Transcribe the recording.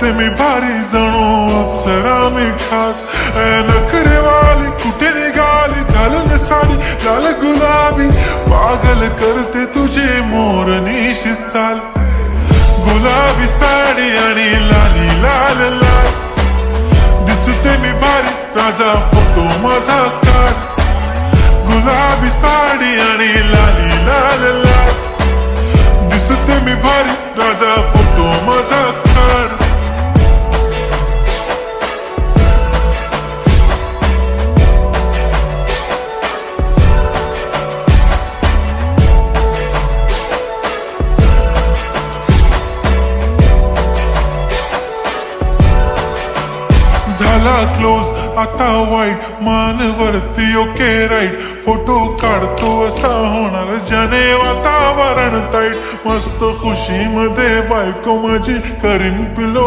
ते मी भारी जणू अप्सरा मी खास नखरे वाली कुठे निघाली घालून साडी लाल गुलाबी पागल करते तुझे मोरनीशी चाल गुलाबी साडी आणि लाली लाल लाल दिसते मी भारी राजा फोटो माझा काढ गुलाबी साडी आणि लाली लाल लाल दिसते मी भारी राजा फोटो माझा काढ झाला क्लोज आता वाईट मानवरती ओके राईट फोटो काढतो असा होणार ज्याने वातावरण ताईट मस्त खुशी मध्ये बायको माझी करीन पिलो